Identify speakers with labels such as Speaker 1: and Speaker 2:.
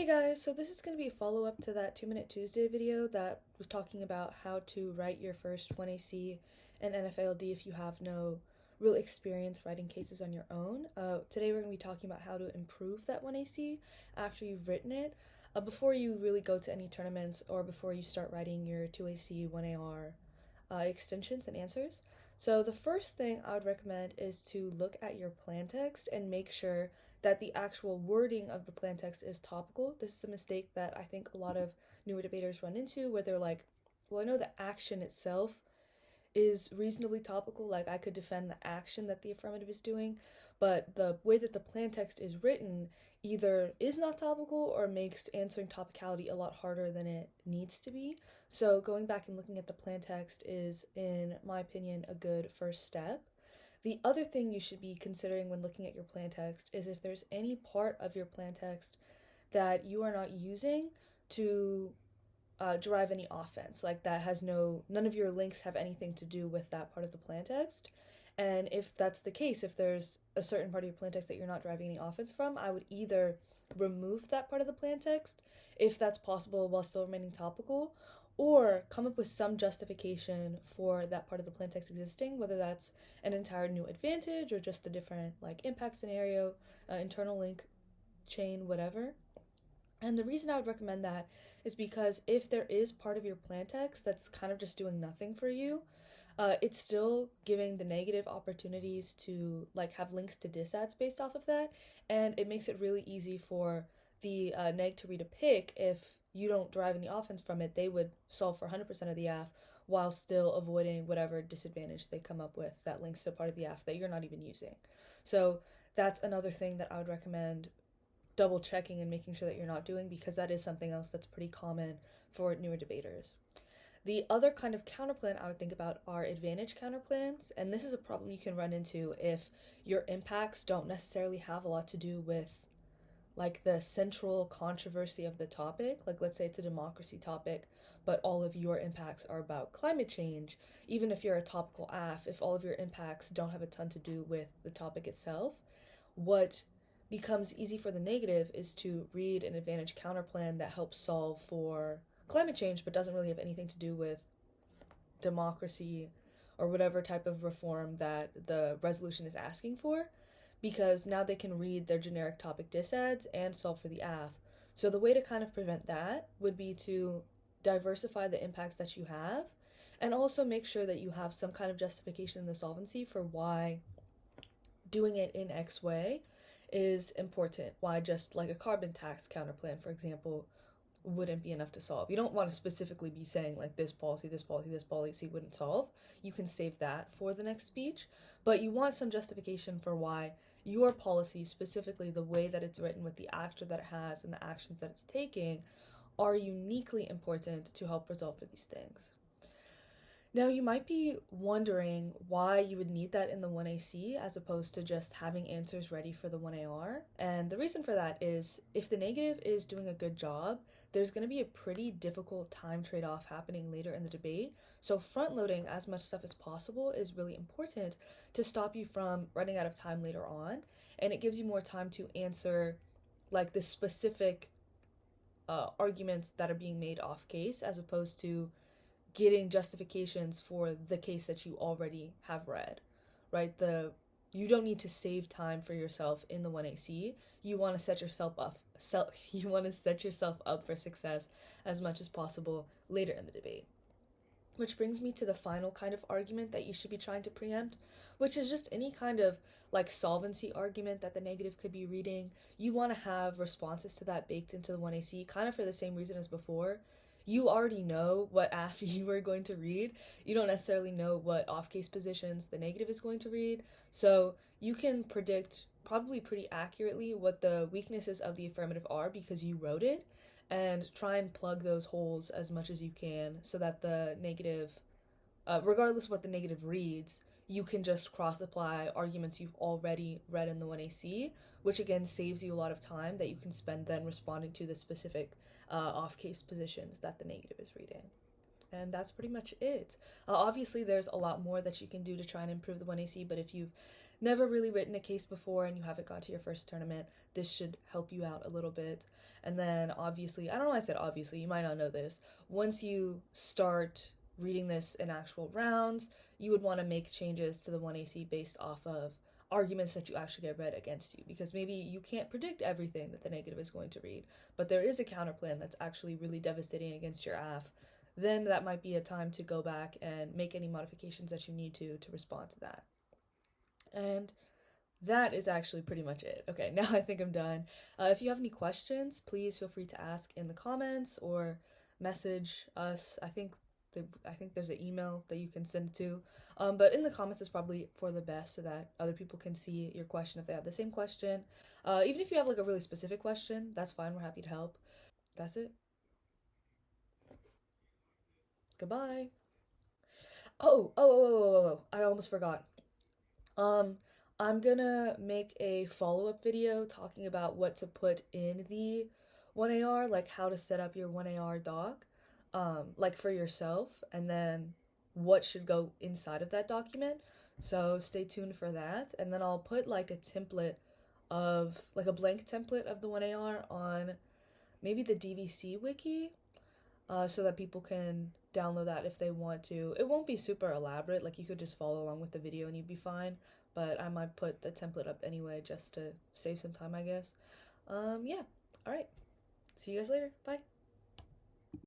Speaker 1: Hey guys, so this is going to be a follow-up to that 2 Minute Tuesday video that was talking about how to write your first 1AC and NFLD if you have no real experience writing cases on your own. Today we're going to be talking about how to improve that 1AC after you've written it, before you really go to any tournaments or before you start writing your 2AC, 1AR extensions and answers. So the first thing I would recommend is to look at your plan text and make sure that the actual wording of the plan text is topical. This is a mistake that I think a lot of newer debaters run into where they're like, well, I know the action itself is reasonably topical, like I could defend the action that the affirmative is doing, but the way that the plan text is written either is not topical or makes answering topicality a lot harder than it needs to be. So going back and looking at the plan text is, in my opinion, a good first step. The other thing you should be considering when looking at your plan text is if there's any part of your plan text that you are not using to derive any offense, like that has none of your links have anything to do with that part of the plan text. And if that's the case, if there's a certain part of your plan text that you're not deriving any offense from, I would either remove that part of the plan text, if that's possible while still remaining topical, or come up with some justification for that part of the plan text existing, whether that's an entire new advantage or just a different impact scenario, internal link chain, whatever. And the reason I would recommend that is because if there is part of your plan text that's kind of just doing nothing for you, it's still giving the negative opportunities to have links to disads based off of that, and it makes it really easy for the neg to read a pick. If you don't derive any offense from it, they would solve for 100% of the AF while still avoiding whatever disadvantage they come up with that links to part of the AF that you're not even using. So that's another thing that I would recommend double checking and making sure that you're not doing, because that is something else that's pretty common for newer debaters. The other kind of counterplan I would think about are advantage counterplans, and this is a problem you can run into if your impacts don't necessarily have a lot to do with the central controversy of the topic. Like, let's say it's a democracy topic, but all of your impacts are about climate change. Even if you're a topical AF, if all of your impacts don't have a ton to do with the topic itself, what becomes easy for the negative is to read an advantage counterplan that helps solve for climate change but doesn't really have anything to do with democracy or whatever type of reform that the resolution is asking for, because now they can read their generic topic disads and solve for the AF. So the way to kind of prevent that would be to diversify the impacts that you have, and also make sure that you have some kind of justification in the solvency for why doing it in X way is important, why just a carbon tax counterplan, for example, wouldn't be enough to solve. You don't want to specifically be saying this policy, this policy, this policy wouldn't solve. You can save that for the next speech, but you want some justification for why your policy, specifically the way that it's written with the actor that it has and the actions that it's taking, are uniquely important to help resolve for these things. Now, you might be wondering why you would need that in the 1AC as opposed to just having answers ready for the 1AR. And the reason for that is if the negative is doing a good job, there's going to be a pretty difficult time trade-off happening later in the debate. So front-loading as much stuff as possible is really important to stop you from running out of time later on. And it gives you more time to answer the specific arguments that are being made off case, as opposed to getting justifications for the case that you already have read, right? You don't need to save time for yourself in the 1AC. You want to set yourself up for success as much as possible later in the debate. Which brings me to the final kind of argument that you should be trying to preempt, which is just any kind of solvency argument that the negative could be reading. You want to have responses to that baked into the 1AC, kind of for the same reason as before. You already know what AF you are going to read. You don't necessarily know what off-case positions the negative is going to read. So you can predict probably pretty accurately what the weaknesses of the affirmative are because you wrote it, and try and plug those holes as much as you can so that the negative, regardless of what the negative reads, you can just cross-apply arguments you've already read in the 1AC, which again saves you a lot of time that you can spend then responding to the specific off-case positions that the negative is reading. And that's pretty much it. Obviously, there's a lot more that you can do to try and improve the 1AC, but if you've never really written a case before and you haven't got to your first tournament, this should help you out a little bit. And then obviously, I don't know why I said obviously, you might not know this, once you start reading this in actual rounds, you would want to make changes to the 1AC based off of arguments that you actually get read against you, because maybe you can't predict everything that the negative is going to read, but there is a counterplan that's actually really devastating against your aff. Then that might be a time to go back and make any modifications that you need to respond to that. And that is actually pretty much it. Okay, now I think I'm done. If you have any questions, please feel free to ask in the comments or message us. I think there's an email that you can send to. But in the comments is probably for the best so that other people can see your question if they have the same question. Even if you have like a really specific question, that's fine. We're happy to help. That's it. Goodbye. Oh, I almost forgot. I'm gonna make a follow-up video talking about what to put in the 1AR, like how to set up your 1AR doc, like for yourself, and then what should go inside of that document. So stay tuned for that. And then I'll put like a template of, like a blank template of the 1AR on maybe the DVC wiki, so that people can download that if they want to. It won't be super elaborate, like you could just follow along with the video and you'd be fine, but I might put the template up anyway just to save some time, I guess. Yeah, alright. See you guys later. Bye.